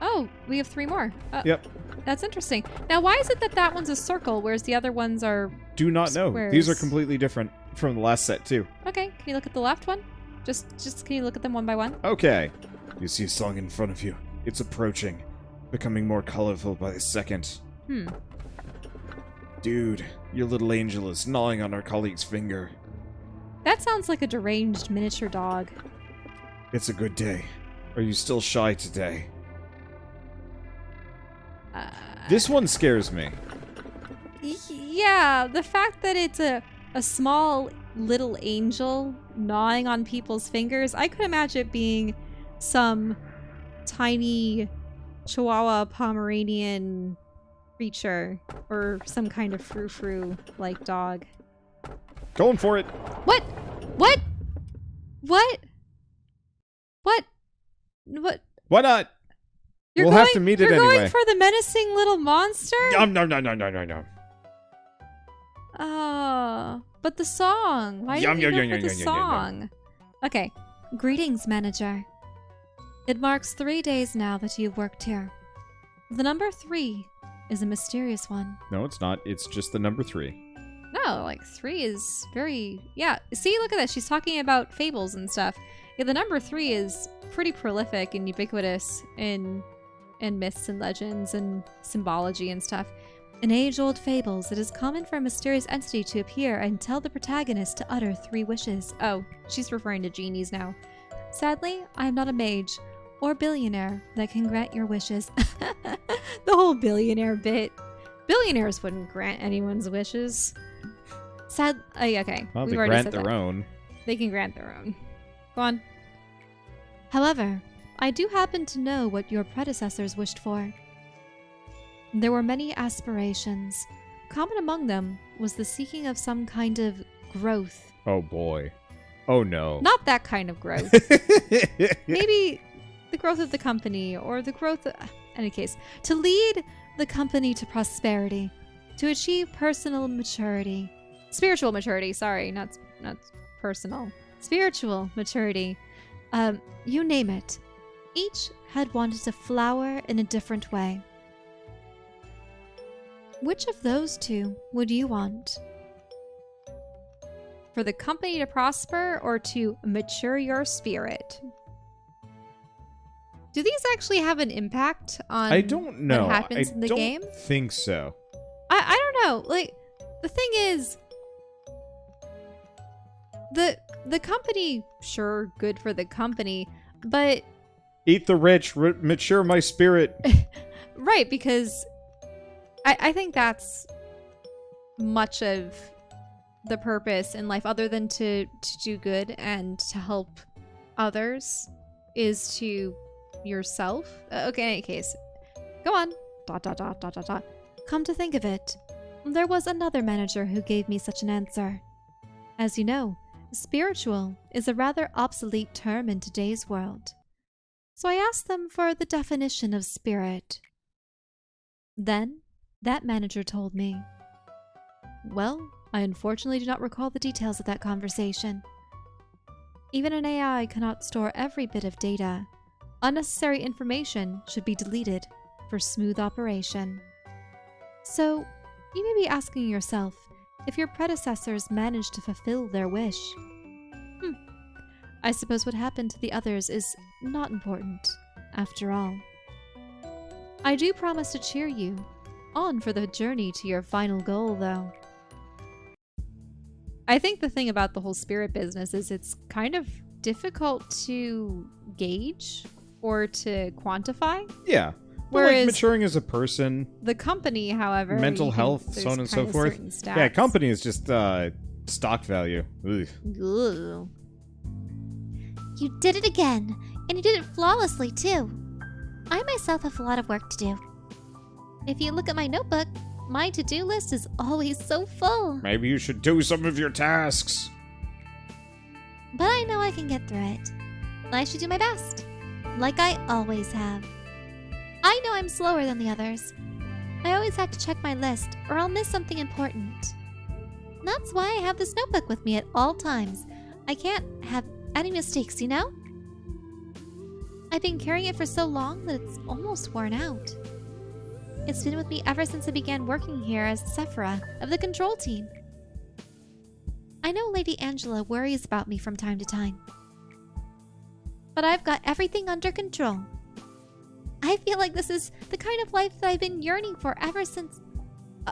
Oh, we have 3 more. Yep. That's interesting. Now, why is it that that one's a circle, whereas the other ones are Do not know. squares? These are completely different from the last set, too. Okay, can you look at the left one? Just can you look at them one by one? Okay. You see a song in front of you. It's approaching, becoming more colorful by the second. Dude, your little angel is gnawing on our colleague's finger. That sounds like a deranged miniature dog. It's a good day. Are you still shy today? This one scares me. Yeah, the fact that it's a small little angel gnawing on people's fingers, I could imagine it being some tiny Chihuahua Pomeranian creature or some kind of frou-frou like dog. Going for it. What? What? What? What? What? Why not? We'll have to meet it You're anyway. going for the menacing little monster? No. Oh, but the song. Why didn't you go for the song? Okay. Greetings, manager. It marks 3 days now that you've worked here. The number 3 is a mysterious one. No, it's not. It's just the number 3. No, like 3 is very... Yeah, see, look at that. She's talking about fables and stuff. Yeah, the number 3 is pretty prolific and ubiquitous in myths and legends and symbology and stuff. In age-old fables, it is common for a mysterious entity to appear and tell the protagonist to utter 3 wishes. Oh, she's referring to genies now. Sadly, I am not a mage or billionaire that can grant your wishes. The whole billionaire bit. Billionaires wouldn't grant anyone's wishes. Okay. Well, We've they already grant said their that. own. They can grant their own. Go on. However, I do happen to know what your predecessors wished for. There were many aspirations. Common among them was the seeking of some kind of growth. Oh boy. Oh no. Not that kind of growth. Maybe the growth of the company or the growth of... any case, to lead the company to prosperity, to achieve personal maturity. Spiritual maturity, sorry, not personal. Spiritual maturity. You name it. Each had wanted to flower in a different way. Which of those 2 would you want? For the company to prosper or to mature your spirit? Do these actually have an impact on I don't know. what happens in the game? I don't think so. I don't know. Like, the thing is, the company, sure, good for the company, but... Eat the rich, mature my spirit. Right, because I think that's much of the purpose in life, other than to do good and to help others, is to yourself. Okay, in any case, go on. ... Come to think of it, there was another manager who gave me such an answer. As you know, spiritual is a rather obsolete term in today's world. So I asked them for the definition of spirit. Then, that manager told me. Well, I unfortunately do not recall the details of that conversation. Even an AI cannot store every bit of data. Unnecessary information should be deleted for smooth operation. So, you may be asking yourself if your predecessors managed to fulfill their wish. I suppose what happened to the others is not important, after all. I do promise to cheer you on for the journey to your final goal, though. I think the thing about the whole spirit business is it's kind of difficult to gauge or to quantify. Yeah. Whereas like maturing as a person, the company, however, mental health, so on and so forth. Yeah, company is just stock value. Ugh. Ugh. You did it again, and you did it flawlessly, too. I myself have a lot of work to do. If you look at my notebook, my to-do list is always so full. Maybe you should do some of your tasks. But I know I can get through it. I should do my best, like I always have. I know I'm slower than the others. I always have to check my list, or I'll miss something important. That's why I have this notebook with me at all times. I can't have any mistakes, you know? I've been carrying it for so long that it's almost worn out. It's been with me ever since I began working here as Sephira of the control team. I know Lady Angela worries about me from time to time, but I've got everything under control. I feel like this is the kind of life that I've been yearning for ever since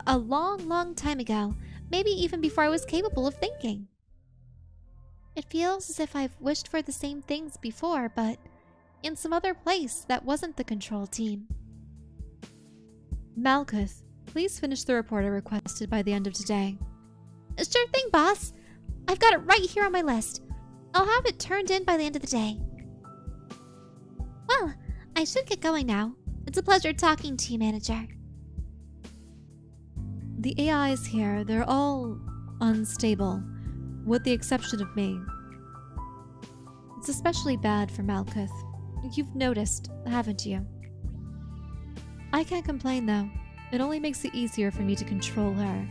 a long, long time ago, maybe even before I was capable of thinking. It feels as if I've wished for the same things before, but in some other place that wasn't the control team. Malkuth, please finish the report I requested by the end of today. Sure thing, boss. I've got it right here on my list. I'll have it turned in by the end of the day. Well, I should get going now. It's a pleasure talking to you, Manager. The AIs here, they're all unstable, with the exception of me. It's especially bad for Malkuth. You've noticed, haven't you? I can't complain though. It only makes it easier for me to control her.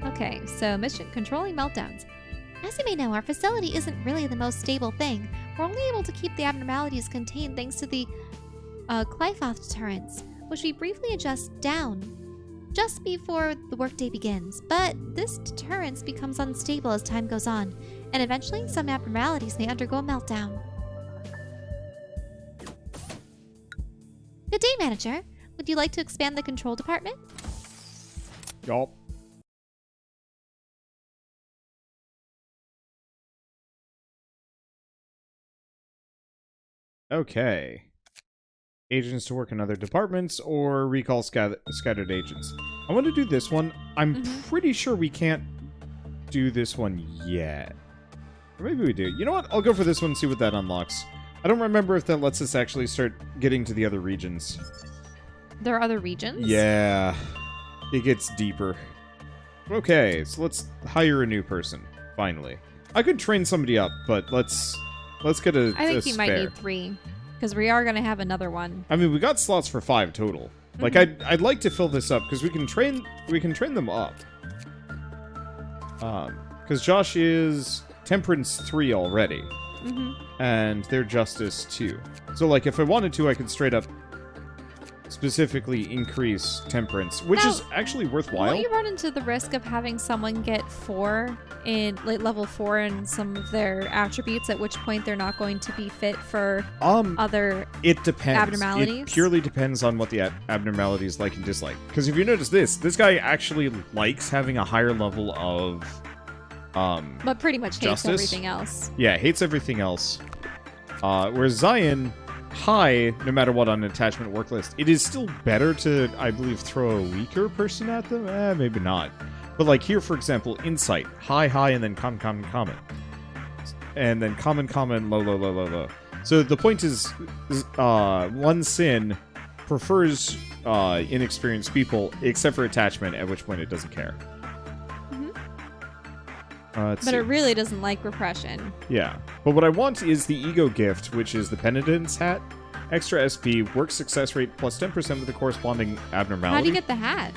Okay, so mission controlling meltdowns. As you may know, our facility isn't really the most stable thing. We're only able to keep the abnormalities contained thanks to the Clyfoth deterrents, which we briefly adjust down just before the workday begins. But this deterrence becomes unstable as time goes on, and eventually some abnormalities may undergo a meltdown. Good day, Manager. Would you like to expand the control department? Yup. Okay. Agents to work in other departments or recall scattered agents. I want to do this one. I'm pretty sure we can't do this one yet. Or maybe we do. You know what? I'll go for this one and see what that unlocks. I don't remember if that lets us actually start getting to the other regions. There are other regions? Yeah. It gets deeper. Okay, so let's hire a new person, finally. I could train somebody up, but let's get a I think a you might spare. need 3, because we are going to have another one. I mean, we got slots for 5 total. Like, I'd like to fill this up because we can train them up. Because Josh is Temperance 3 already, and they're Justice 2. So, like, if I wanted to, I could straight up specifically increase Temperance, which Now, is actually worthwhile. Won't you run into the risk of having someone get 4 in like level 4 in some of their attributes, at which point they're not going to be fit for other It depends. abnormalities? It purely depends on what the abnormalities like and dislike. Because if you notice this guy actually likes having a higher level of but pretty much hates Justice? everything else. Yeah, hates everything else. Whereas Zion, high, no matter what on an attachment work list, it is still better to, I believe, throw a weaker person at them? Maybe not. But like here, for example, Insight, high, and then common. And then common, low. So the point is, one sin prefers inexperienced people, except for attachment, at which point it doesn't care. But it really doesn't like repression. Yeah. But what I want is the Ego Gift, which is the Penitence Hat. Extra SP, work success rate plus 10% with the corresponding abnormality. How do you get the hat?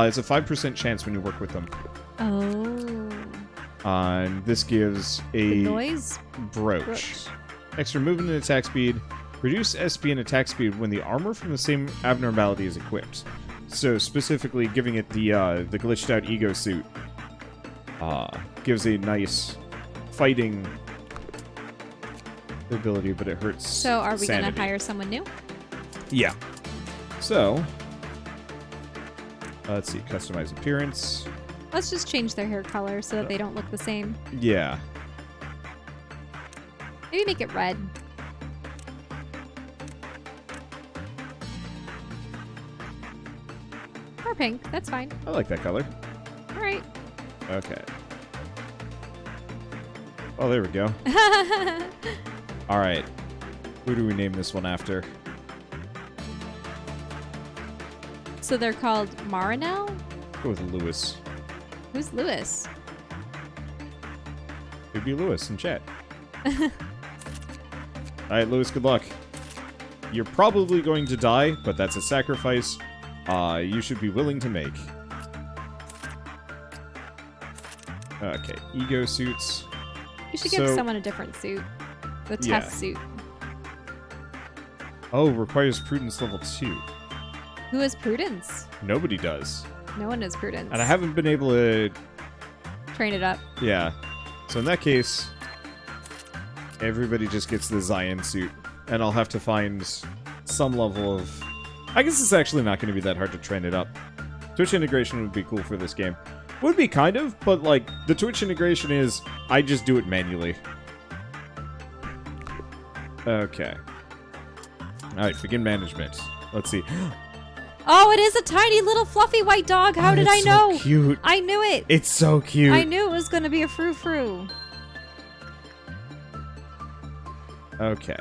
It's a 5% chance when you work with them. Oh. And this gives a The noise? brooch. Extra movement and attack speed. Reduce SP and attack speed when the armor from the same abnormality is equipped. So specifically giving it the glitched out ego suit. Gives a nice fighting ability, but it hurts. So are we going sanity. to hire someone new? Yeah. So, let's see. Customize appearance. Let's just change their hair color so that they don't look the same. Yeah. Maybe make it red. Or pink. That's fine. I like that color. All right. Okay. Oh, there we go. All right. Who do we name this one after? So they're called Marinel? Go with Lewis. Who's Lewis? It'd be Lewis in chat. All right, Lewis, good luck. You're probably going to die, but that's a sacrifice you should be willing to make. Okay, ego suits. You should give So- someone a different suit. The Yeah. test suit. Oh, requires prudence level 2. Who has prudence? Nobody does. No one has prudence. And I haven't been able to... Train it up. Yeah. So in that case, everybody just gets the Zion suit. And I'll have to find some level of... I guess it's actually not going to be that hard to train it up. Twitch integration would be cool for this game. Would be kind of, but like, the Twitch integration is, I just do it manually. Okay. Alright, begin management. Let's see. Oh, it is a tiny little fluffy white dog. How did I It's know? so cute. I knew it. It's so cute. I knew it was going to be a frou-frou. Okay.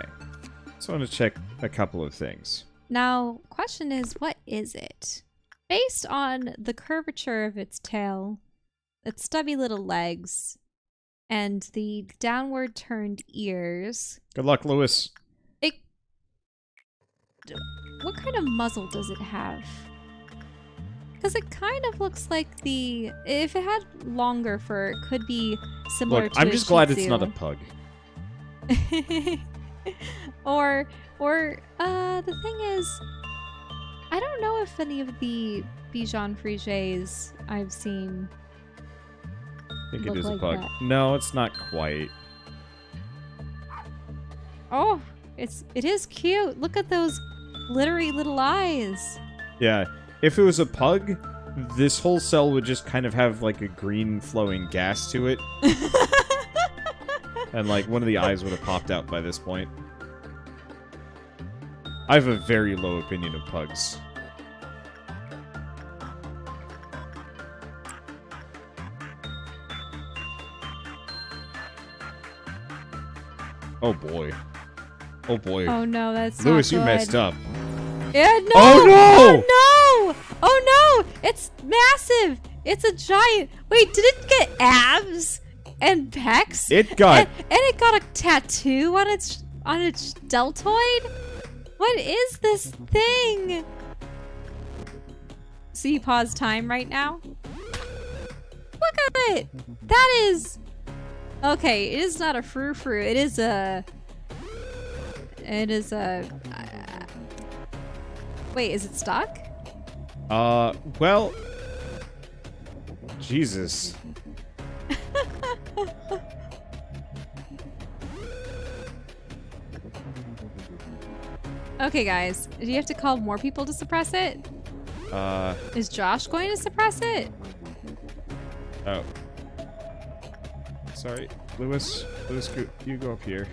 So I want to check a couple of things. Now, question is, what is it? Based on the curvature of its tail, its stubby little legs, and the downward turned ears, Good luck, Lewis. what kind of muzzle does it have? Because it kind of looks like if it had longer fur, it could be similar Look, to I'm just glad it's not a pug. or the thing is, I don't know if any of the Bichon Friges I've seen I think it look is a like pug. that. No, it's not quite. Oh, it is cute. Look at those glittery little eyes. Yeah. If it was a pug, this whole cell would just kind of have like a green flowing gas to it. And like one of the eyes would have popped out by this point. I have a very low opinion of pugs. Oh boy. Oh boy. Oh no, that's Lewis, not you good. messed up. Yeah, no! Oh, no! Oh no! Oh no! It's massive! It's a giant. Wait, did it get abs and pecs? It got... and it got a tattoo on its deltoid? What is this thing? So you pause time right now? Look at it! That is... Okay, it is not a frou-frou. It is a... Wait, is it stuck? Well... Jesus. Okay, guys. Do you have to call more people to suppress it? Is Josh going to suppress it? Oh. Sorry. Lewis, you go up here.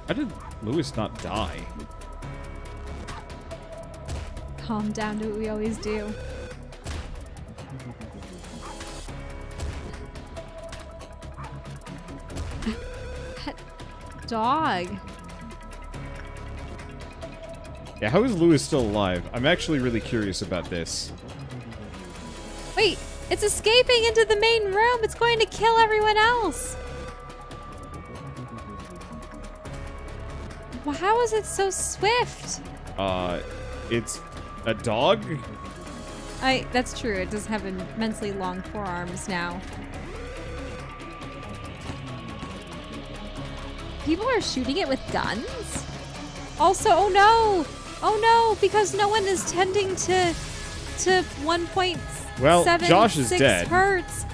How did Lewis not die? Calm down, do what we always do. That dog. Yeah, how is Lewis still alive? I'm actually really curious about this. Wait, it's escaping into the main room. It's going to kill everyone else. Well, how is it so swift? It's a dog? That's true. It does have immensely long forearms now. People are shooting it with guns? Also, oh no! Oh no, because no one is tending to 1.76 Well, Josh is dead. hertz.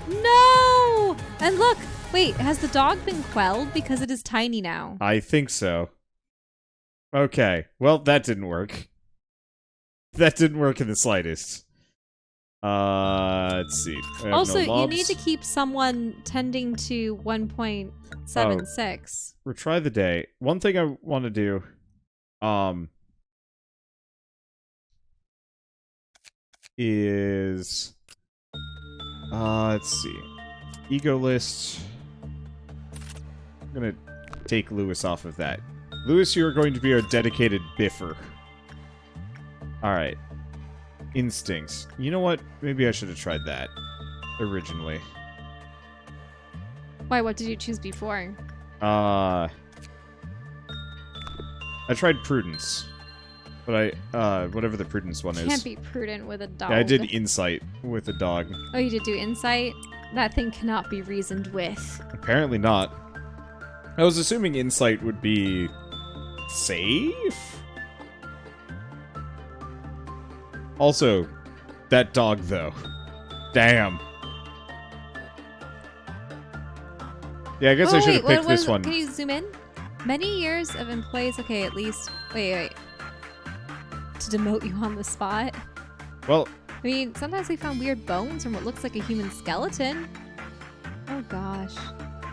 No! And look, wait, has the dog been quelled because it is tiny now? I think so. Okay, well, that didn't work. That didn't work in the slightest. Let's see. I have Also, no you lobs. need to keep someone tending to 1.76. Retry the day. One thing I want to do, is, let's see. Ego list. I'm gonna take Lewis off of that. Lewis, you are going to be our dedicated biffer. Alright. Instincts. You know what? Maybe I should have tried that originally. Why, what did you choose before? I tried prudence. But whatever the prudence one is. Can't be prudent with a dog. Yeah, I did insight with the dog. Oh, you did do insight? That thing cannot be reasoned with. Apparently not. I was assuming insight would be safe? Also, that dog, though. Damn. Yeah, I guess I should have picked this one. Can you zoom in? Many years of employees... Okay, at least... Wait. To demote you on the spot. Well... I mean, sometimes we found weird bones from what looks like a human skeleton. Oh, gosh.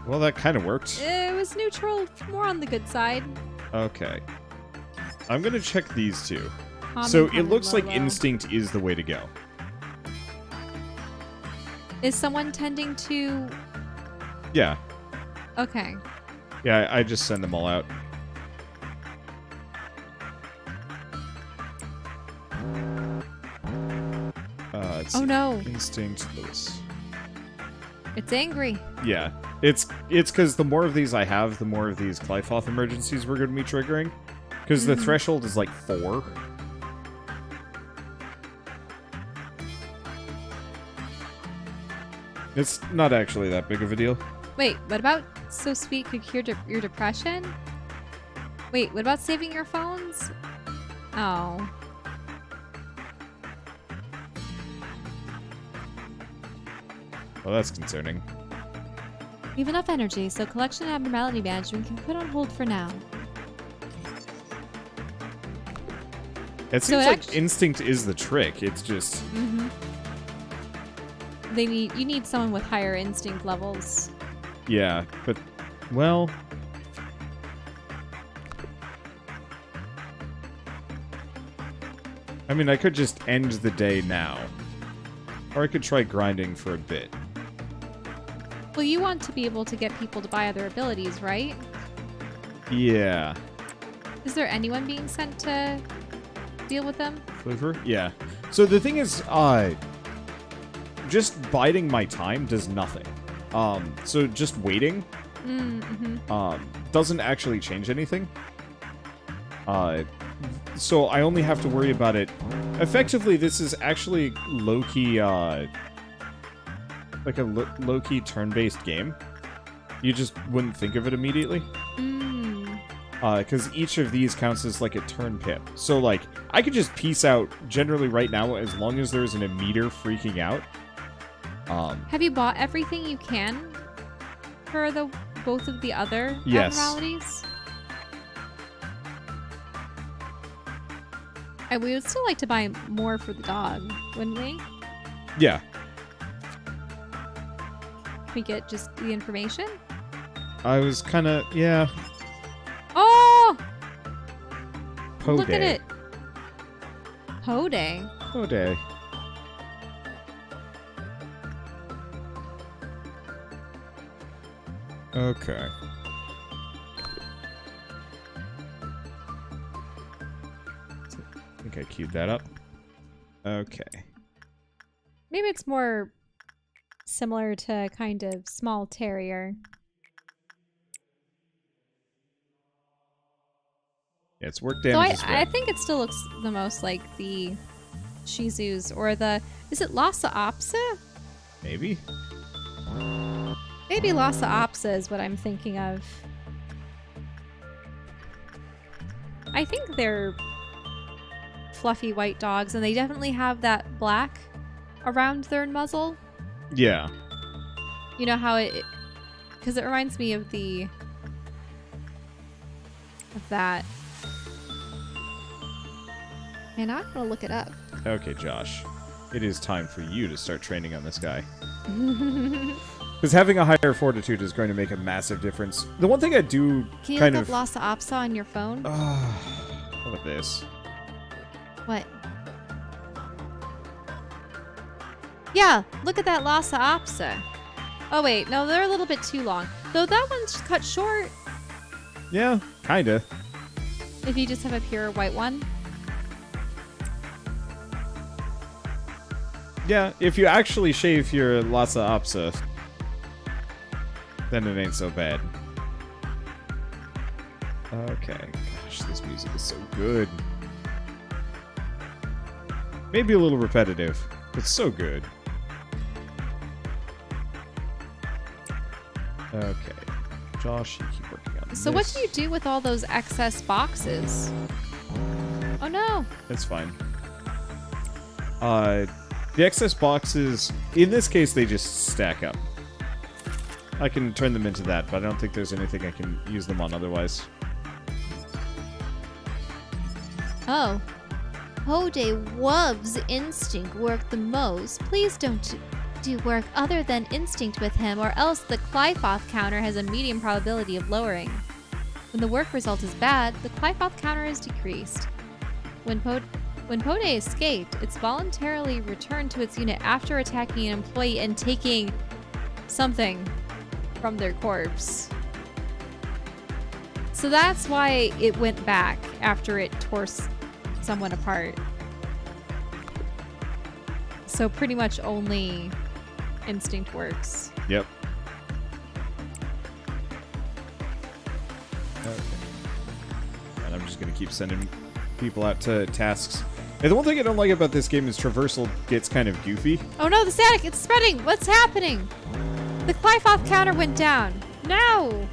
Well, that kind of worked. It was neutral. More on the good side. Okay. I'm gonna check these two. So it looks like low. instinct is the way to go. Is someone tending to... Yeah. Okay. Yeah, I just send them all out. Oh no. Instinct, Lewis. It's angry. Yeah. It's because the more of these I have, the more of these Glyphoth emergencies we're going to be triggering. Because the threshold is like 4. It's not actually that big of a deal. Wait, what about So Sweet could cure your depression? Wait, what about saving your phones? Oh. Well, that's concerning. We have enough energy, so collection and abnormality management can be put on hold for now. It So seems it like instinct is the trick. It's just... You need someone with higher instinct levels. Yeah, but... Well... I mean, I could just end the day now. Or I could try grinding for a bit. Well, you want to be able to get people to buy other abilities, right? Yeah. Is there anyone being sent to deal with them? Flavor? Yeah. So the thing is, just biding my time does nothing. So just waiting, doesn't actually change anything. So I only have to worry about it. Effectively, this is actually low-key, like a low-key turn-based game. You just wouldn't think of it immediately. Because each of these counts as like a turn pip. So like, I could just peace out generally right now as long as there isn't a meter freaking out. Have you bought everything you can for both of the other Yes. abnormalities? And we would still like to buy more for the dog, wouldn't we? Yeah. We get just the information? I was kind of, yeah. Oh! Pode. Look at it. Pode. Pode. Okay. I think I queued that up. Okay. Maybe it's more similar to kind of small terrier. Yeah, it's work So damage as well. I think it still looks the most like the Shih Tzus or the... Is it Lhasa Apso? Maybe? Maybe Lhasa Apso is what I'm thinking of. I think they're fluffy white dogs, and they definitely have that black around their muzzle. Yeah. You know how it... Because it reminds me of the... Of that. And I'm gonna look it up. Okay, Josh. It is time for you to start training on this guy. Because having a higher fortitude is going to make a massive difference. The one thing I do Can you kind look of... up Lhasa Apso on your phone? How about this? What? Yeah, look at that Lhasa Apso. Oh wait, no, they're a little bit too long. Though that one's cut short. Yeah, kinda. If you just have a pure white one. Yeah, if you actually shave your Lhasa Apso, then it ain't so bad. Okay. Gosh, this music is so good. Maybe a little repetitive, but so good. Okay. Josh, you keep working on this. So what do you do with all those excess boxes? Oh no! That's fine. The excess boxes, in this case, they just stack up. I can turn them into that, but I don't think there's anything I can use them on otherwise. Oh. Hode loves instinct work the most. Please don't do work other than instinct with him, or else the Clyfoth counter has a medium probability of lowering. When the work result is bad, the Clyfoth counter is decreased. When Pode escaped, it's voluntarily returned to its unit after attacking an employee and taking something from their corpse. So that's why it went back after it tore someone apart. So pretty much only instinct works. Yep. Okay. And I'm just gonna keep sending people out to tasks. And the one thing I don't like about this game is traversal gets kind of goofy. Oh no, the static! It's spreading! What's happening? The Clyfoth counter went down. No!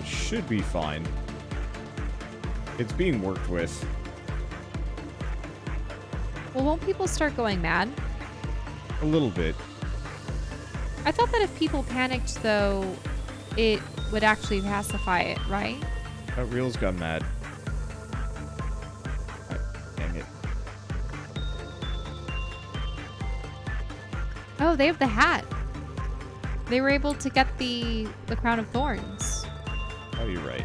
Should be fine. It's being worked with. Well, won't people start going mad? A little bit. I thought that if people panicked, though, it would actually pacify it, right? That reel's gone mad. Dang it. Oh, they have the hat. They were able to get the crown of thorns, Oh, you're right.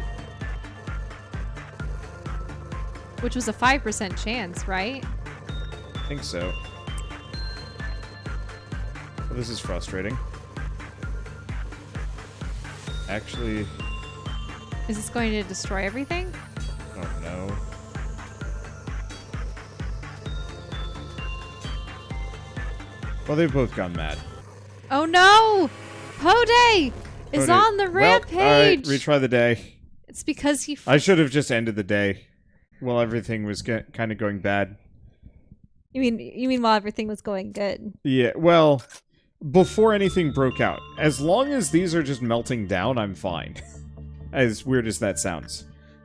which was a 5% chance, right? I think so. Well, this is frustrating. Actually, Is this going to destroy everything? I don't know. Well, they've both gone mad. Oh no! Pode is Pode. on the Well, rampage! alright, retry the day. It's because he... I should have just ended the day while everything was kind of going bad. You mean while everything was going good? Yeah, well, before anything broke out. As long as these are just melting down, I'm fine. As weird as that sounds.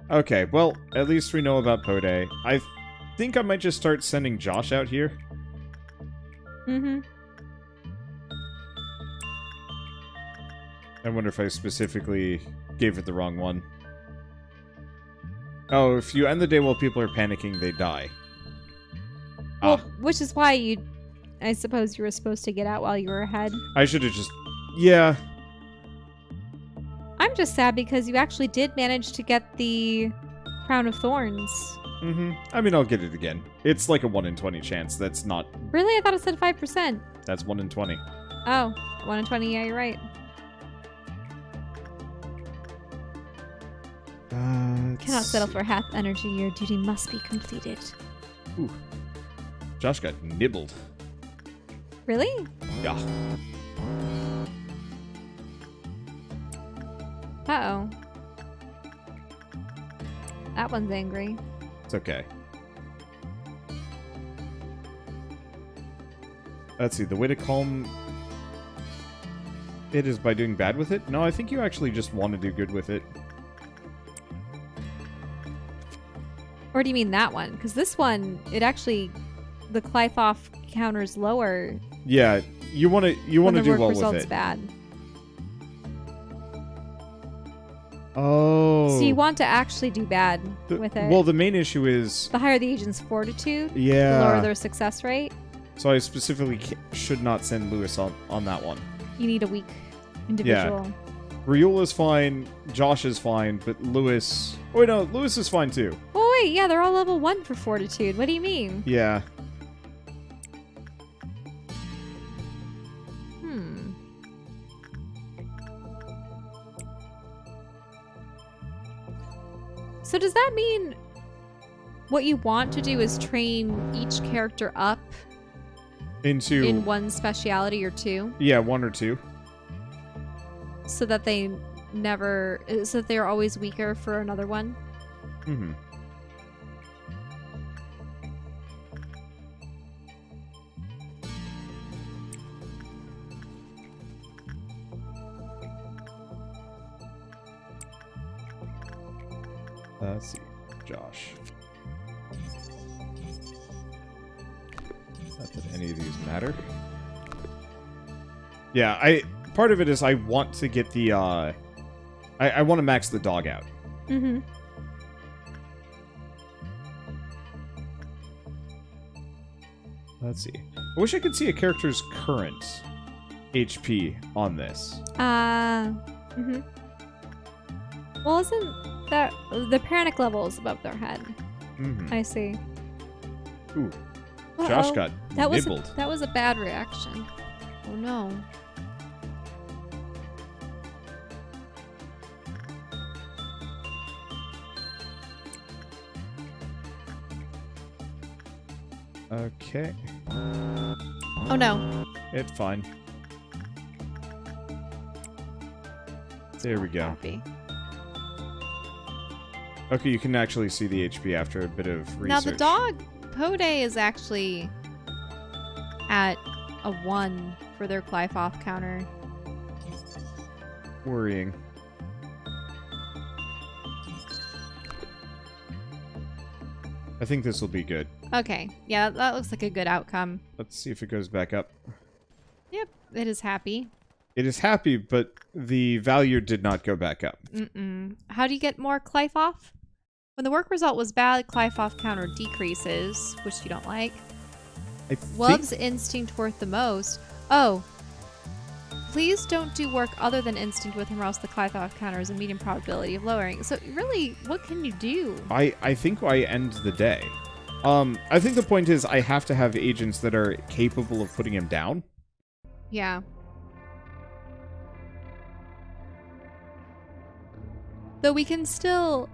Okay, well, at least we know about Pode. I think I might just start sending Josh out here. Mm-hmm. I wonder if I specifically gave it the wrong one. Oh, if you end the day while people are panicking, they die. Well, which is why I suppose you were supposed to get out while you were ahead. I should have just... Yeah. I'm just sad because you actually did manage to get the crown of thorns. Mm-hmm. I mean, I'll get it again. It's like a 1 in 20 chance. That's not... Really? I thought it said 5%. That's 1 in 20. Oh, 1 in 20. Yeah, you're right. Cannot settle for half energy. Your duty must be completed. Ooh. Josh got nibbled. Really? Yeah. Uh-oh. That one's angry. It's okay. Let's see, the way to calm it is by doing bad with it? No, I think you actually just want to do good with it. Or do you mean that one? Because this one, it actually, the Clythoff counter's lower. Yeah, you want to do well with results it. Bad. Oh. So you want to actually do bad with it. Well, the main issue is the higher the agent's fortitude, yeah, the lower their success rate. So I specifically should not send Lewis on that one. You need a weak individual. Yeah. Ryul is fine, Josh is fine, but Lewis... Oh, wait, no, Lewis is fine too. Oh, wait, yeah, they're all level 1 for fortitude. What do you mean? Yeah. So does that mean what you want to do is train each character up in one speciality or two? Yeah, 1 or 2. So that they're always weaker for another one? Mm-hmm. Let's see. Josh. Not that any of these matter. Yeah, part of it is I want to get the, I want to max the dog out. Mm-hmm. Let's see. I wish I could see a character's current HP on this. Mm-hmm. Well, isn't that the panic level is above their head? Mm-hmm. I see. Ooh. Uh-oh. Josh got that nibbled. That was a bad reaction. Oh no. Okay. Oh no. It's fine. There we go. Happy. Okay, you can actually see the HP after a bit of research. Now the dog Pode is actually at a 1 for their Clive-off counter. Worrying. I think this will be good. Okay. Yeah, that looks like a good outcome. Let's see if it goes back up. Yep, it is happy. It is happy, but the value did not go back up. Mm-mm. How do you get more Clive-off? When the work result was bad, Clive-off counter decreases, which you don't like. Love's instinct worth the most. Oh. Please don't do work other than instinct with him, or else the Clive-off counter is a medium probability of lowering. So really, what can you do? I think I end the day. I think the point is I have to have agents that are capable of putting him down. Yeah. Though we can still...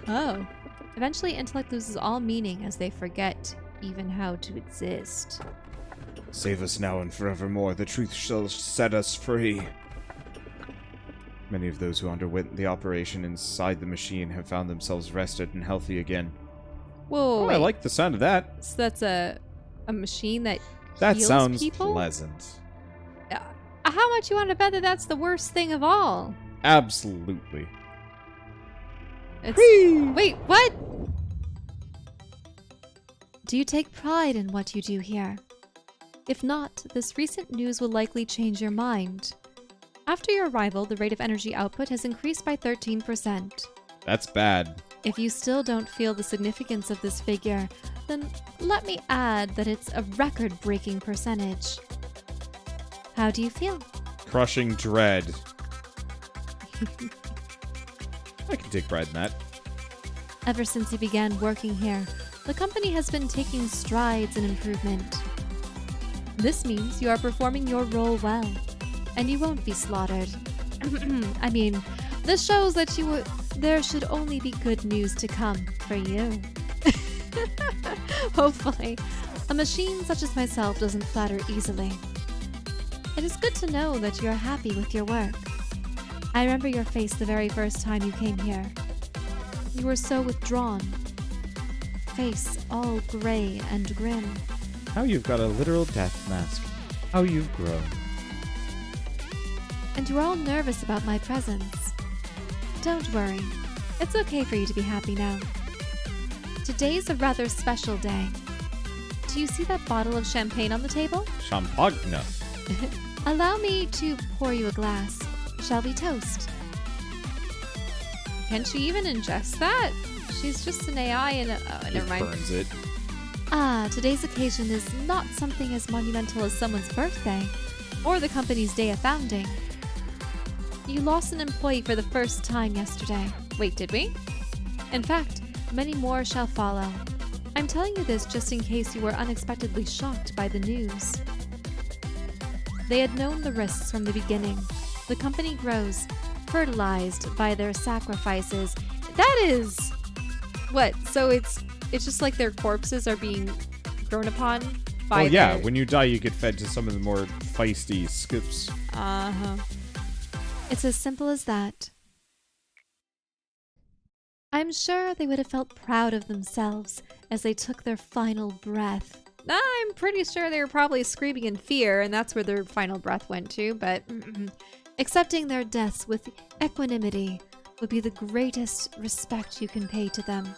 Oh. Eventually, intellect loses all meaning as they forget even how to exist. Save us now and forevermore. The truth shall set us free. Many of those who underwent the operation inside the machine have found themselves rested and healthy again. Whoa, Oh, I like the sound of that. So that's a machine that That heals sounds people? pleasant. How much you want to bet that that's the worst thing of all? Absolutely. Wait, what? Do you take pride in what you do here? If not, this recent news will likely change your mind. After your arrival, the rate of energy output has increased by 13%. That's bad. If you still don't feel the significance of this figure, then let me add that it's a record-breaking percentage. How do you feel? Crushing dread. I can take pride in that. Ever since you began working here, the company has been taking strides in improvement. This means you are performing your role well, and you won't be slaughtered. I mean, this shows that there should only be good news to come for you. Hopefully, a machine such as myself doesn't flatter easily. It is good to know that you're happy with your work. I remember your face the very first time you came here. You were so withdrawn. Face all gray and grim. How you've got a literal death mask. How you've grown. And you were all nervous about my presence. Don't worry. It's okay for you to be happy now. Today's a rather special day. Do you see that bottle of champagne on the table? Champagne. Allow me to pour you a glass. Shall we toast? Can she even ingest that? She's just an AI and never mind. Burns it. Today's occasion is not something as monumental as someone's birthday, or the company's day of founding. You lost an employee for the first time yesterday. Wait, did we? In fact, many more shall follow. I'm telling you this just in case you were unexpectedly shocked by the news. They had known the risks from the beginning. The company grows, fertilized by their sacrifices. That is... What? So it's just like their corpses are being grown upon by Oh yeah, their... when you die you get fed to some of the more feisty skips. Uh-huh. It's as simple as that. I'm sure they would have felt proud of themselves as they took their final breath. I'm pretty sure they were probably screaming in fear, and that's where their final breath went to, but... Accepting their deaths with equanimity would be the greatest respect you can pay to them.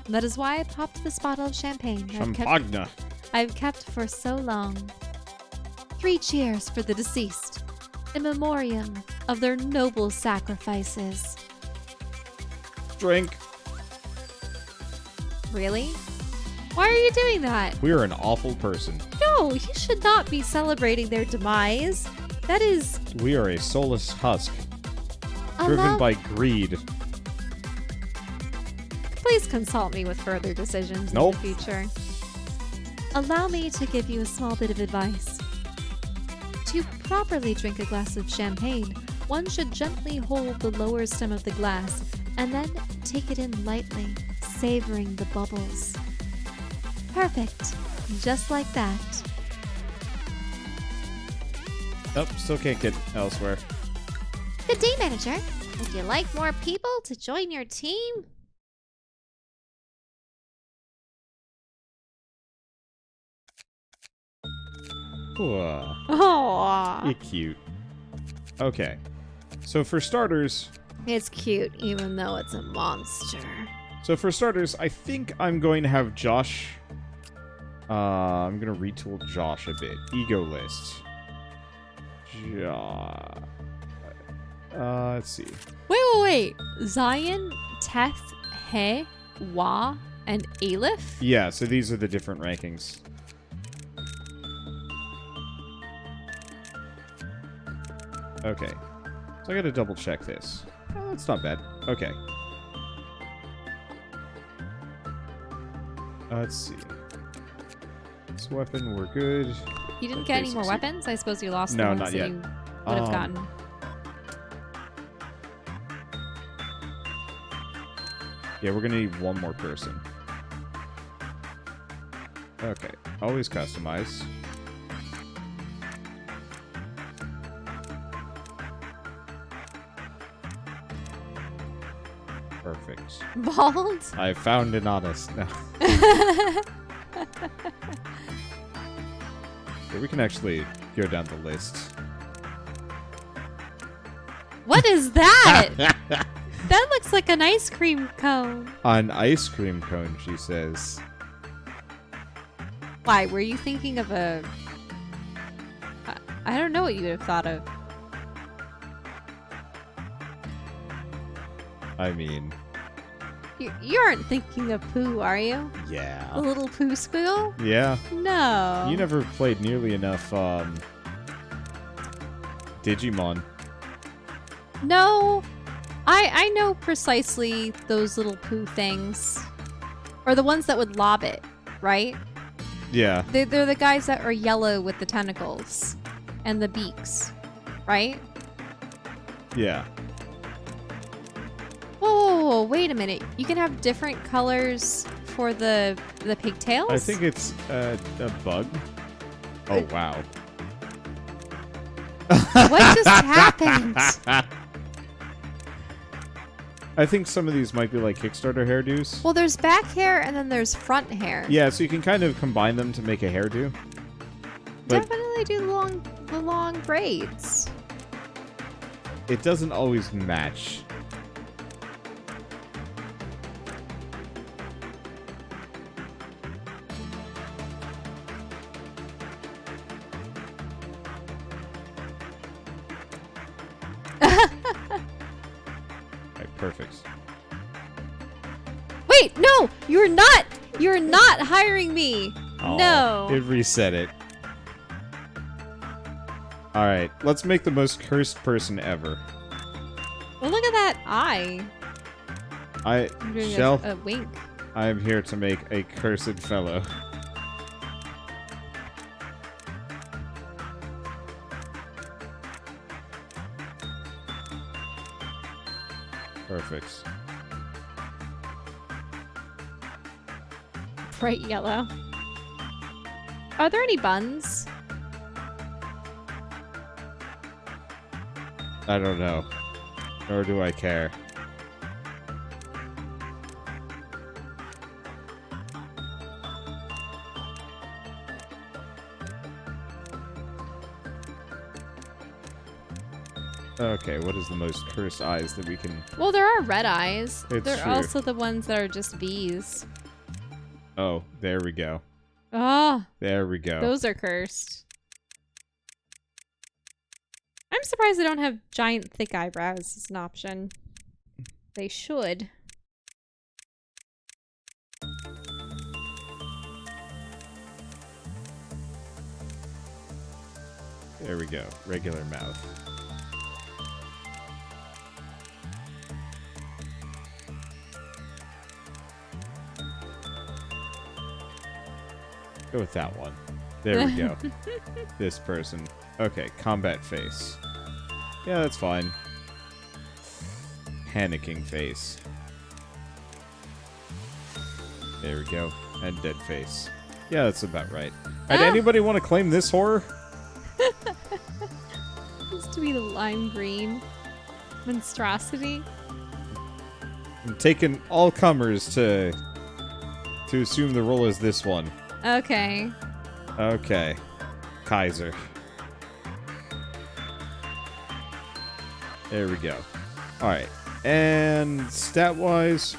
And that is why I popped this bottle of champagne Champagne. I've kept for so long. 3 cheers for the deceased, in memoriam of their noble sacrifices. Drink. Really? Why are you doing that? We are an awful person. No, you should not be celebrating their demise. That is... We are a soulless husk, driven by greed. Please consult me with further decisions Nope. in the future. Allow me to give you a small bit of advice. To properly drink a glass of champagne, one should gently hold the lower stem of the glass and then take it in lightly, savoring the bubbles. Perfect. Just like that. Nope, still can't get elsewhere. Good day, manager. Would you like more people to join your team? Oh, You're cute. Okay. So for starters, it's cute even though it's a monster. I think I'm going to have Josh. I'm going to retool Josh a bit. Ego list. Let's see. Wait. Zion, Teth, He, Wa, and Aleph? Yeah, so these are the different rankings. Okay. So I gotta double check this. Oh, that's not bad. Okay. Let's see. This weapon, we're good. You didn't get any more Basics. weapons? I suppose you lost No, the ones not that yet. you would have gotten. Yeah, we're gonna need one more person. Okay. Always customize. Perfect. Bald? I found Inanis. No. Yeah, we can actually go down the list. What is that? That looks like an ice cream cone. An ice cream cone, she says. Why? Were you thinking of a... I don't know what you would have thought of. I mean, You aren't thinking of poo, are you? A yeah. little poo squiggle? Yeah. No. You never played nearly enough Digimon. No. I know precisely those little poo things. Or the ones that would lob it, right? Yeah. They're the guys that are yellow with the tentacles and the beaks, right? Yeah. Whoa, wait a minute. You can have different colors for the pigtails? I think it's a bug. Oh, wow. What just happened? I think some of these might be like Kickstarter hairdos. Well, there's back hair and then there's front hair. Yeah, so you can kind of combine them to make a hairdo. But Definitely do the long braids. it doesn't always match. Right, perfect. Wait, no! You're not hiring me! Oh, No. It reset it. Alright, let's make the most cursed person ever. Well, look at that eye. I'm doing Shell, a wink. I am here to make a cursed fellow. Perfect. Bright yellow. Are there any buns? I don't know. Nor do I care. Okay, what is the most cursed eyes that we can... Well, there are red eyes. It's There true. are also the ones that are just bees. Oh, there we go. Oh, There we go. those are cursed. I'm surprised they don't have giant, thick eyebrows as an option. They should. There we go. Regular mouth. Go with that one. There we go. This person. Okay, combat face. Yeah, that's fine. Panicking face. There we go. And dead face. Yeah, that's about right. Alright, anybody want to claim this horror? Used to be the lime green. Monstrosity. I'm taking all comers to assume the role is this one. Okay. Okay. Kaiser. There we go. Alright. And stat-wise...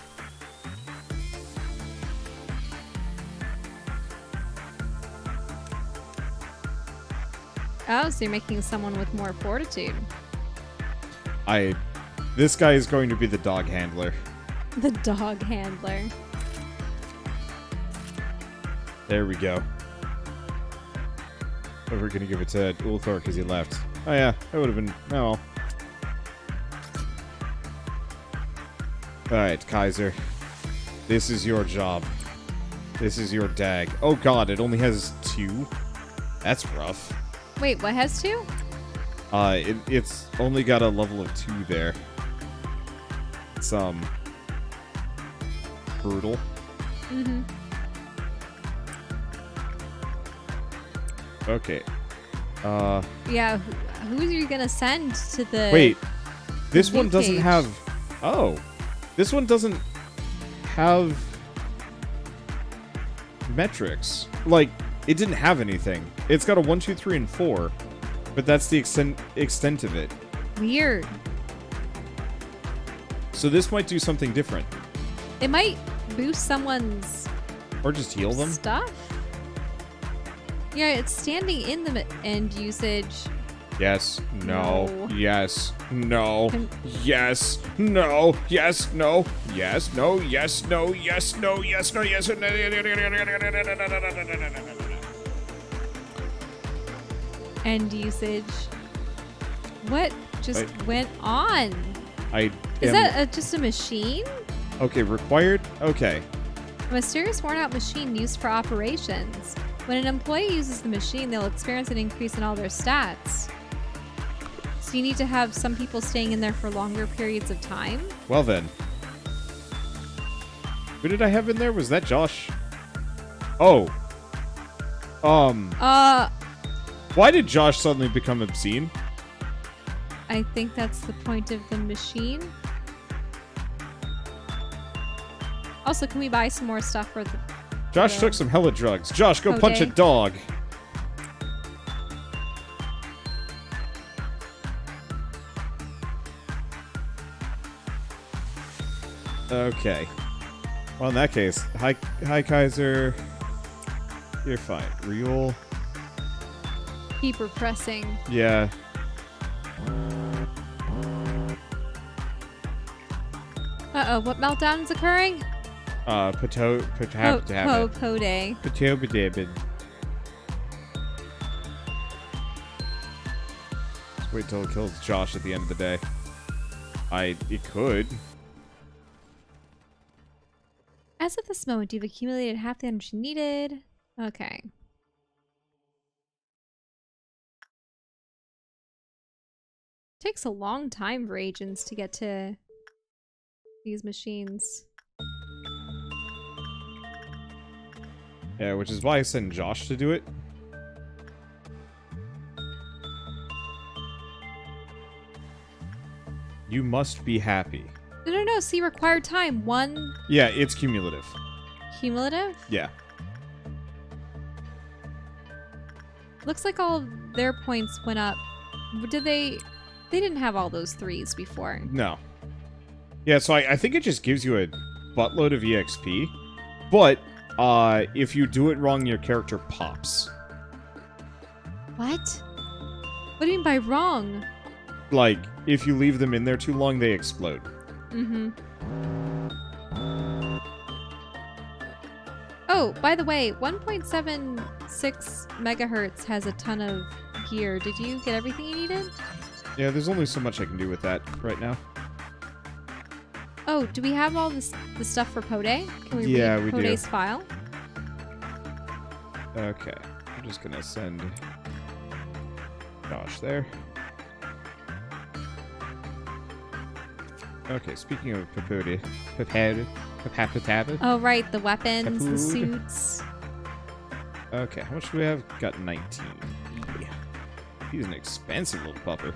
Oh, so you're making someone with more fortitude. This guy is going to be the dog handler. The dog handler. There we go. But we're gonna give it to Ulthor because he left. Oh yeah, that would have been... Oh well. Alright, Kaiser. This is your job. This is your dag. Oh god, it only has 2? That's rough. Wait, what has 2? It's only got a level of 2 there. It's, brutal. Mm-hmm. Okay. Yeah, who are you gonna send to the... Wait. This one new doesn't cage? have... Oh. This one doesn't have... metrics. Like, it didn't have anything. It's got a 1, 2, 3, and 4. But that's the extent of it. Weird. So this might do something different. It might boost someone's Or just heal them. stuff. Yeah, it's standing in the end usage. Yes. No. No. Yes. No. Can- Yes. No. Yes. No. Yes. No. Yes. No. Yes. No. Yes. No. Yes. No. End usage. What just went on? Is that just a machine? Okay, required? Okay. A mysterious worn-out machine used for operations. When an employee uses the machine, they'll experience an increase in all their stats. So you need to have some people staying in there for longer periods of time? Well then. Who did I have in there? Was that Josh? Oh. Why did Josh suddenly become obscene? I think that's the point of the machine. Also, can we buy some more stuff for the... Josh took some hella drugs. Josh, go punch a Okay. dog. Okay. Well, in that case, hi Kaiser. You're fine. Real. Keep repressing. Yeah. Uh-oh, what meltdown is occurring? Potato. Day. Let's wait till it kills Josh at the end of the day. It could. As of this moment, you've accumulated half the energy needed. Okay. Takes a long time for agents to get to these machines. Yeah, which is why I sent Josh to do it. You must be happy. No. See, required time. 1 Yeah, it's cumulative. cumulative? Yeah. Looks like all of their points went up. Did they... They didn't have all those 3s before. No. Yeah, so I think it just gives you a buttload of EXP, but if you do it wrong, your character pops. What? What do you mean by wrong? Like, if you leave them in there too long, they explode. Mm-hmm. Oh, by the way, 1.76 megahertz has a ton of gear. Did you get everything you needed? Yeah, there's only so much I can do with that right now. Oh, do we have all the stuff for Pode? Can we read we do. Pode's file? Okay, I'm just gonna send Josh there. Okay, speaking of Papudi, Oh, right, the weapons, the Food. suits. Okay, how much do we have? Got 19. Yeah. He's an expensive little pupper.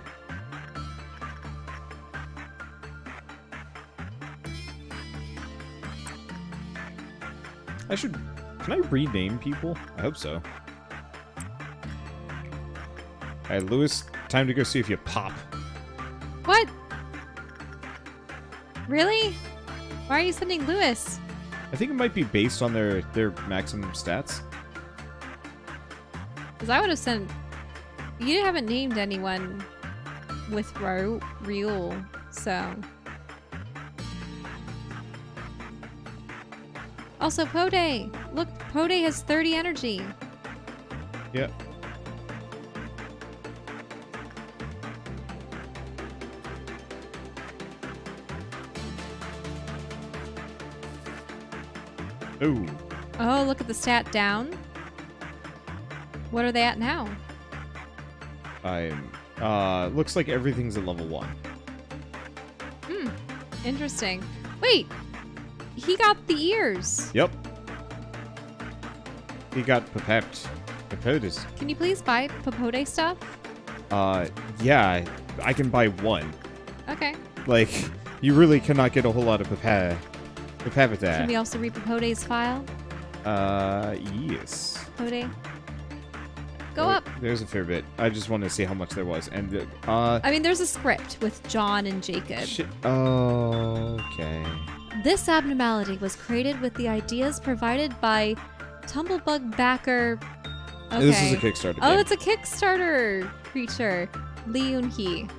Can I rename people? I hope so. Alright, Lewis, time to go see if you pop. What? Really? Why are you sending Lewis? I think it might be based on their maximum stats. Because I would have sent... You haven't named anyone with real, so... Also, Pode! Look, Pode has 30 energy. Yep. Ooh. Oh, look at the stat down. What are they at now? Looks like everything's at level 1. Hmm. Interesting. Wait! He got the ears. Yep. He got Papotis. Can you please buy Papode stuff? Yeah, I can buy 1. Okay. Like, you really cannot get a whole lot of Papavita. Can we also read Papode's file? Yes. Pode? Go up. There's a fair bit. I just wanted to see how much there was. And, I mean, there's a script with John and Jacob. Shit. Oh, okay. This abnormality was created with the ideas provided by Tumblebug backer. Okay. This is a Kickstarter Oh, game. it's a Kickstarter creature. Leunhi.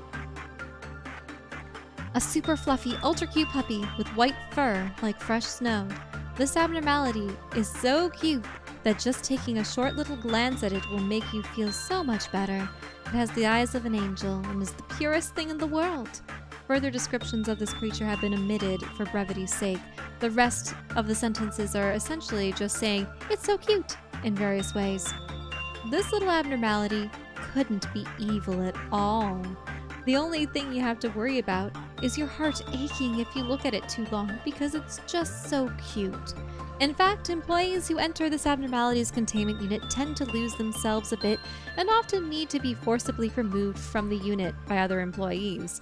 A super fluffy, ultra cute puppy with white fur like fresh snow. This abnormality is so cute that just taking a short little glance at it will make you feel so much better. It has the eyes of an angel and is the purest thing in the world. Further descriptions of this creature have been omitted for brevity's sake. The rest of the sentences are essentially just saying, "It's so cute," in various ways. This little abnormality couldn't be evil at all. The only thing you have to worry about is your heart aching if you look at it too long because it's just so cute. In fact, employees who enter this abnormality's containment unit tend to lose themselves a bit and often need to be forcibly removed from the unit by other employees.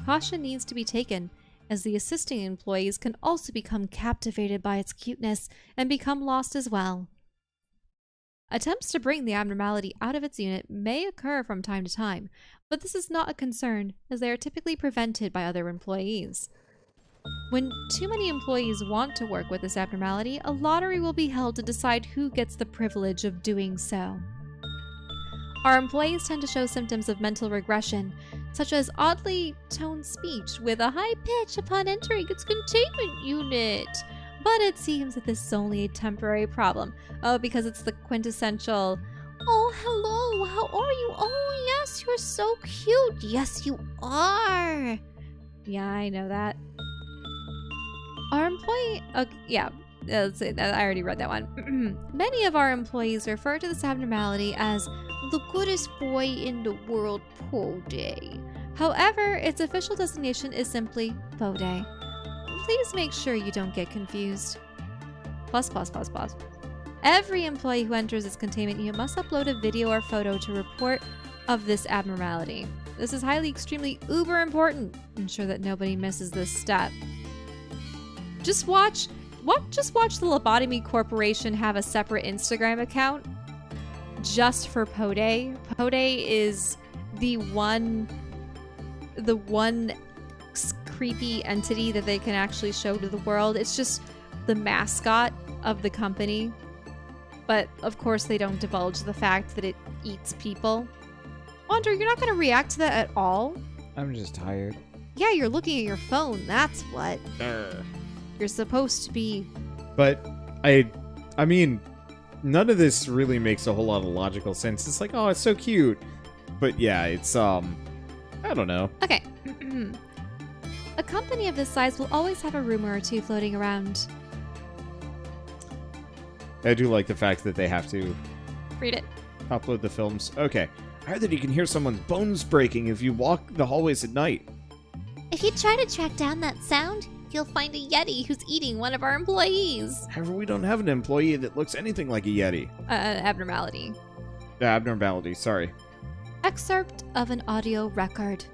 Caution needs to be taken, as the assisting employees can also become captivated by its cuteness and become lost as well. Attempts to bring the abnormality out of its unit may occur from time to time, but this is not a concern, as they are typically prevented by other employees. When too many employees want to work with this abnormality, a lottery will be held to decide who gets the privilege of doing so. Our employees tend to show symptoms of mental regression, such as oddly toned speech with a high pitch upon entering its containment unit. But it seems that this is only a temporary problem. Oh, because it's the quintessential, "Oh, hello, how are you? Oh, yes, you're so cute. Yes, you are." Yeah, I know that. Our employee... yeah, let's say that. I already read that one. Many of our employees refer to this abnormality as the goodest boy in the world, Pode. However, its official designation is simply Pode. Please make sure you don't get confused. Plus. Every employee who enters this containment unit must upload a video or photo to report of this abnormality. This is extremely uber important. Ensure that nobody misses this step. Just watch the Lobotomy Corporation have a separate Instagram account just for Pode. Pode is the one the one creepy entity that they can actually show to the world. It's just the mascot of the company. But of course they don't divulge the fact that it eats people. Wander, you're not going to react to that at all? I'm just tired. Yeah, you're looking at your phone. That's what. You're supposed to be. But I mean, none of this really makes a whole lot of logical sense. It's like, oh, it's so cute. But yeah, it's I don't know. Okay. A company of this size will always have a rumor or two floating around. I do like the fact that they have to Read it. upload the films. Okay. I heard that you can hear someone's bones breaking if you walk the hallways at night. If you try to track down that sound, you'll find a Yeti who's eating one of our employees. However, we don't have an employee that looks anything like a Yeti. Abnormality. Abnormality, sorry. Excerpt of an audio record.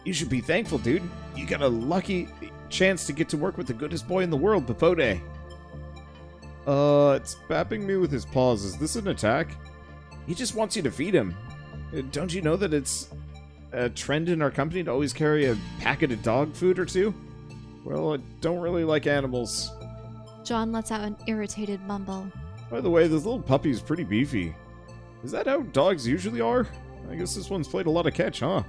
You should be thankful, dude. You got a lucky chance to get to work with the goodest boy in the world, Bapode. It's bapping me with his paws. Is this an attack? He just wants you to feed him. Don't you know that it's a trend in our company to always carry a packet of dog food or two? Well, I don't really like animals. John lets out an irritated mumble. By the way, this little puppy's pretty beefy. Is that how dogs usually are? I guess this one's played a lot of catch, huh?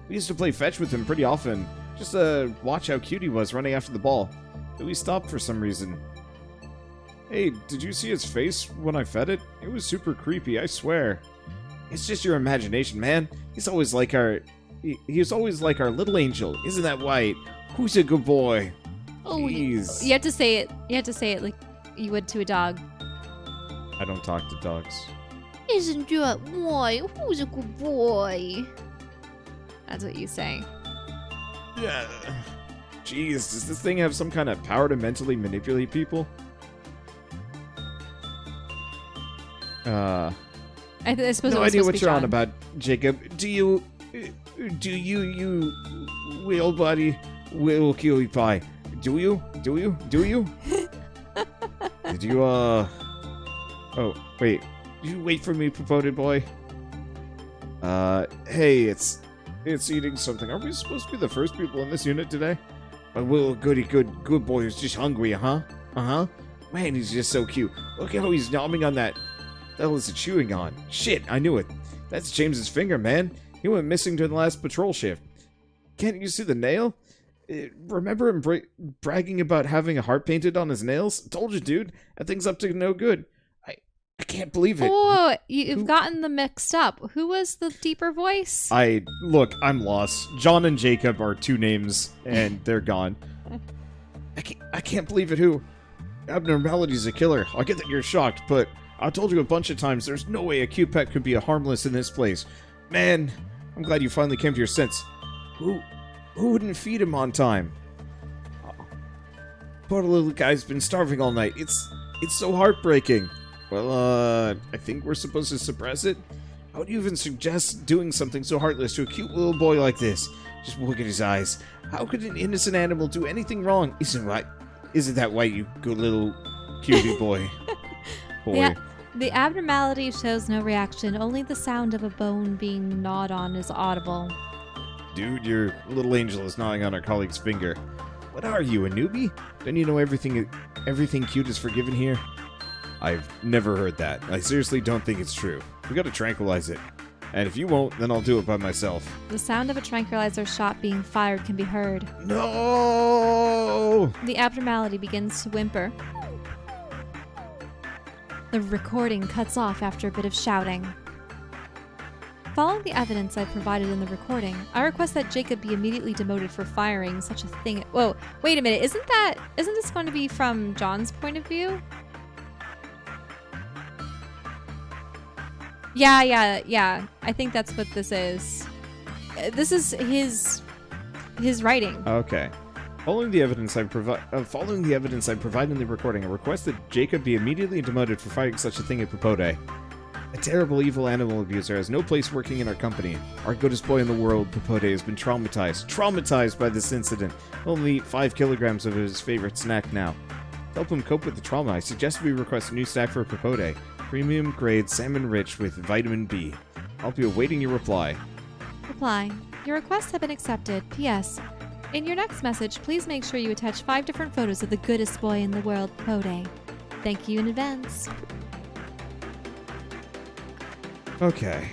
We used to play fetch with him pretty often, just to watch how cute he was running after the ball. But we stopped for some reason. Hey, did you see his face when I fed it? It was super creepy, I swear. It's just your imagination, man. He's always like our... He's always like our little angel. Isn't that right? Who's a good boy? Oh, Jeez. you have to say it. You have to say it like you would to a dog. I don't talk to dogs. Isn't that right? Who's a good boy? That's what you say. Yeah. Jeez, does this thing have some kind of power to mentally manipulate people? I suppose No it was idea supposed what to be you're on John. about, Jacob. You will, buddy, will kill you pie. Do you? Did you, Oh, wait. You wait for me, purported boy. Hey, it's eating something. Are we supposed to be the first people in this unit today? My little good boy is just hungry, huh? Uh-huh. Man, he's just so cute. Look how he's nomming on that. The hell is it chewing on? Shit, I knew it. That's James's finger, man. He went missing during the last patrol shift. Can't you see the nail? Remember him bragging about having a heart painted on his nails? Told you, dude. That thing's up to no good. I can't believe it. Oh, you've gotten them mixed up. Who was the deeper voice? Look, I'm lost. John and Jacob are two names, and they're gone. I can't believe it. Who? Abnormality's a killer. I get that you're shocked, but I told you a bunch of times there's no way a cute pet could be harmless in this place. Man, I'm glad you finally came to your sense. Who wouldn't feed him on time? Poor little guy's been starving all night. It's so heartbreaking. Well, I think we're supposed to suppress it? How would you even suggest doing something so heartless to a cute little boy like this? Just look at his eyes. How could an innocent animal do anything wrong? Isn't that right, you good little cutie boy? Boy. The abnormality shows no reaction. Only the sound of a bone being gnawed on is audible. Dude, your little angel is gnawing on our colleague's finger. What are you, a newbie? Don't you know everything cute is forgiven here? I've never heard that. I seriously don't think it's true. We gotta tranquilize it. And if you won't, then I'll do it by myself. The sound of a tranquilizer shot being fired can be heard. No! The abnormality begins to whimper. The recording cuts off after a bit of shouting. Following the evidence I provided in the recording, I request that Jacob be immediately demoted for firing such a thing. Whoa, wait a minute, isn't this going to be from John's point of view? Yeah. I think that's what this is. This is his writing. Okay. Following the evidence I provide in the recording, I request that Jacob be immediately demoted for fighting such a thing at Popode. A terrible evil animal abuser has no place working in our company. Our goodest boy in the world, Popode, has been traumatized by this incident. Only 5 kilograms of his favorite snack now. To help him cope with the trauma, I suggest we request a new snack for Popode. Premium grade salmon rich with vitamin B. I'll be awaiting your reply. Reply. Your requests have been accepted. P.S. In your next message, please make sure you attach 5 different photos of the goodest boy in the world, Pode. Thank you in advance. Okay.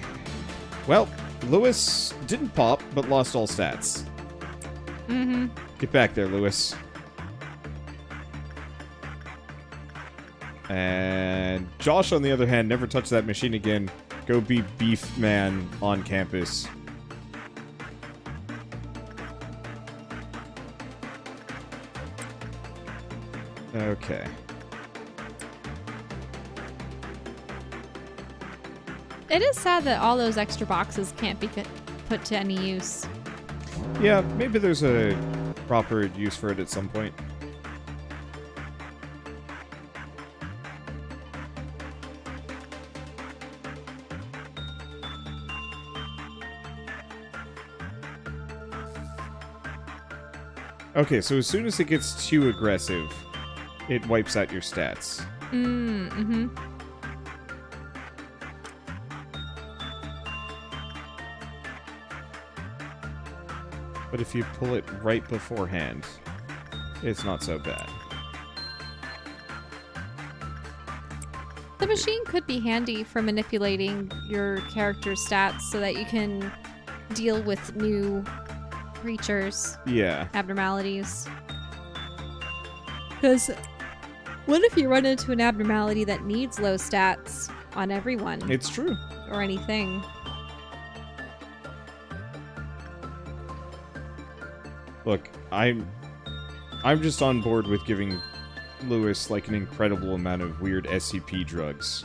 Well, Lewis didn't pop, but lost all stats. Mm-hmm. Get back there, Lewis. And Josh, on the other hand, never touch that machine again. Go be beef man on campus. Okay. It is sad that all those extra boxes can't be put to any use. Yeah, maybe there's a proper use for it at some point. Okay, so as soon as it gets too aggressive, it wipes out your stats. Mm-hmm. But if you pull it right beforehand, it's not so bad. The machine could be handy for manipulating your character's stats so that you can deal with new creatures, Yeah. abnormalities. Because what if you run into an abnormality that needs low stats on everyone It's true. or anything? Look, I'm just on board with giving Lewis like an incredible amount of weird SCP drugs.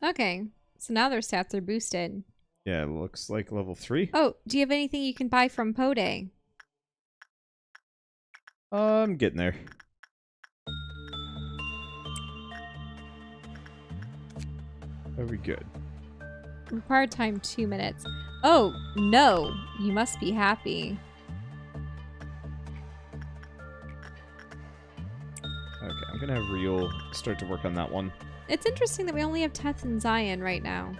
Okay, so now their stats are boosted. Yeah, it looks like level 3. Oh, do you have anything you can buy from Pode? I'm getting there. Are we good? Required time 2 minutes. Oh, no. You must be happy. Okay, I'm gonna have Real start to work on that one. It's interesting that we only have Teth and Zion right now.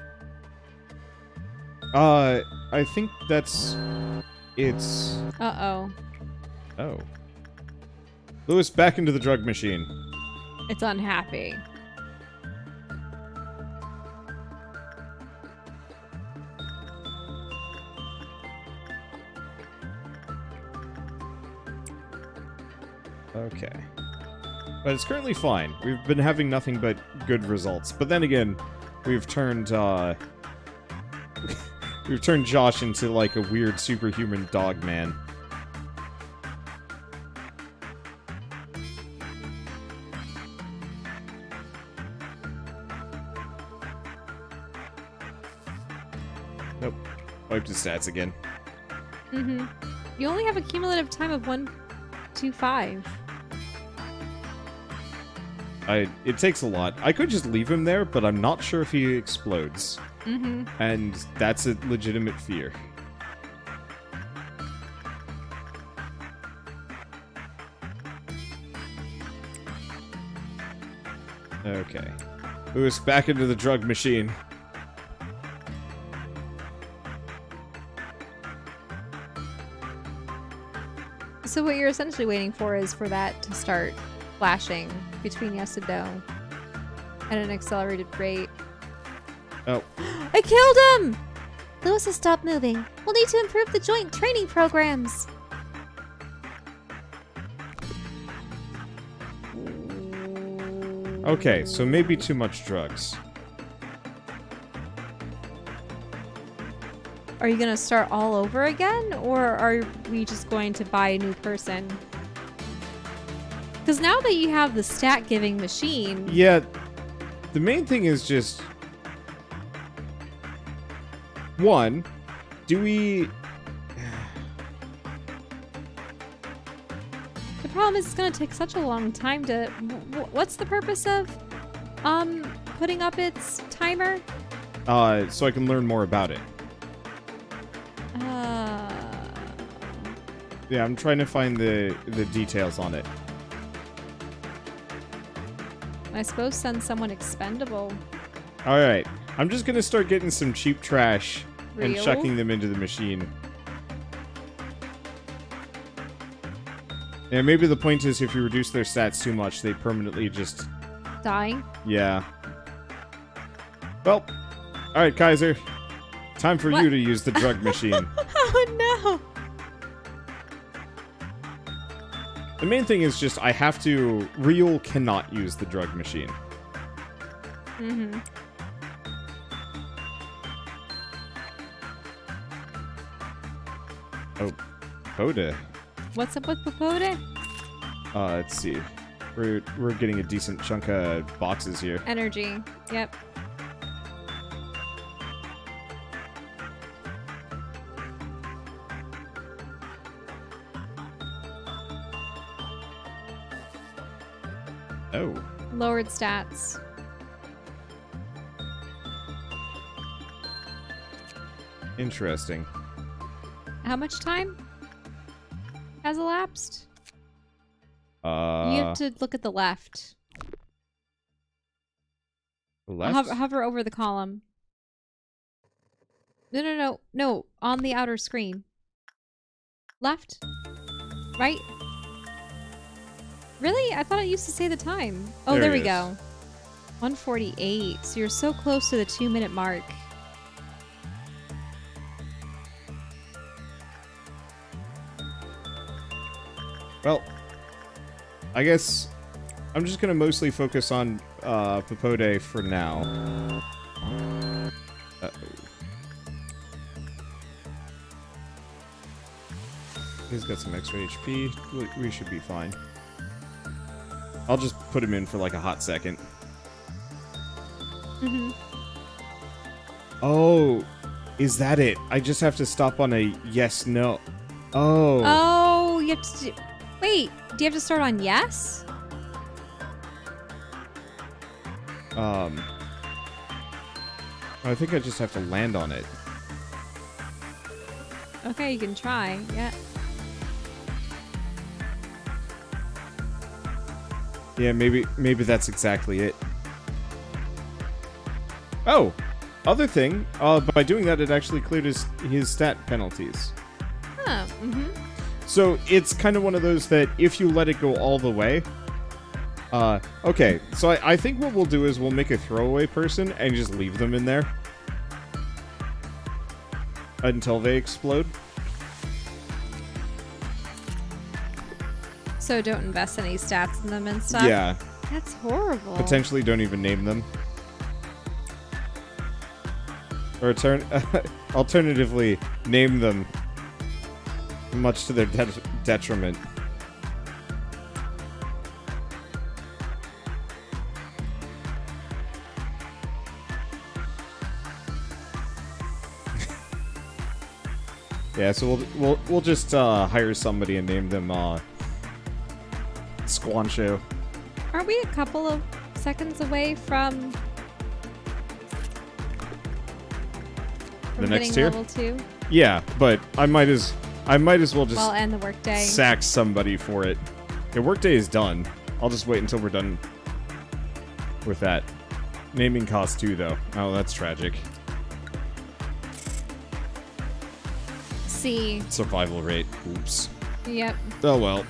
I think it's... Uh-oh. Oh. Lewis, back into the drug machine. It's unhappy. Okay. But it's currently fine. We've been having nothing but good results. But then again, we've turned, we've turned Josh into, like, a weird superhuman dog man. Nope. Wiped his stats again. Mm-hmm. You only have a cumulative time of 125. It takes a lot. I could just leave him there, but I'm not sure if he explodes. Mm-hmm. And that's a legitimate fear. Okay. Lewis, back into the drug machine. So what you're essentially waiting for is for that to start flashing between yes and no at an accelerated rate. Oh. I killed him! Lewis has stopped moving. We'll need to improve the joint training programs. Okay, so maybe too much drugs. Are you going to start all over again? Or are we just going to buy a new person? Because now that you have the stat-giving machine... Yeah, the main thing is just... One, do we... The problem is it's going to take such a long time to... What's the purpose of putting up its timer? So I can learn more about it. Yeah, I'm trying to find the details on it. I suppose send someone expendable. Alright. I'm just gonna start getting some cheap trash and Real? chucking them into the machine. Yeah, maybe the point is if you reduce their stats too much, they permanently just... Dying? Yeah. Well, alright, Kaiser. Time for What? you to use the drug machine. Oh no! The main thing is just I have to... Real cannot use the drug machine. Mm-hmm. Oh, Poda. What's up with Popoda? Let's see. We're getting a decent chunk of boxes here. Energy. Yep. Oh. Lowered stats. Interesting. How much time has elapsed? You You have to look at the left. left? Hover over the column. No. On the outer screen. Left? Right? Really? I thought it used to say the time. Oh, There there it we is. go. 1:48. So you're so close to the 2-minute mark. Well, I guess I'm just gonna mostly focus on Popode for now. Uh-oh. He's got some extra HP. We should be fine. I'll just put him in for like a hot second. Mm-hmm. Oh, is that it? I just have to stop on a yes, no. Oh. Oh, you have to do... Wait, do you have to start on yes? I think I just have to land on it. Okay, you can try. Yeah. Yeah, maybe that's exactly it. Oh, other thing. By doing that, it actually cleared his stat penalties. Huh. Mm-hmm. So it's kind of one of those that if you let it go all the way. Okay, so I think what we'll do is we'll make a throwaway person and just leave them in there until they explode. So don't invest any stats in them and stuff? Yeah, That's horrible. potentially don't even name them. Or alternatively, name them, much to their detriment. Yeah, so we'll just hire somebody and name them Squancho. Aren't we a couple of seconds away from The next getting tier? level 2? Yeah, but I might as well just Well, and the workday. sack somebody for it. The workday is done. I'll just wait until we're done with that. Naming costs 2 though. Oh, that's tragic. C. Survival rate. Oops. Yep. Oh well.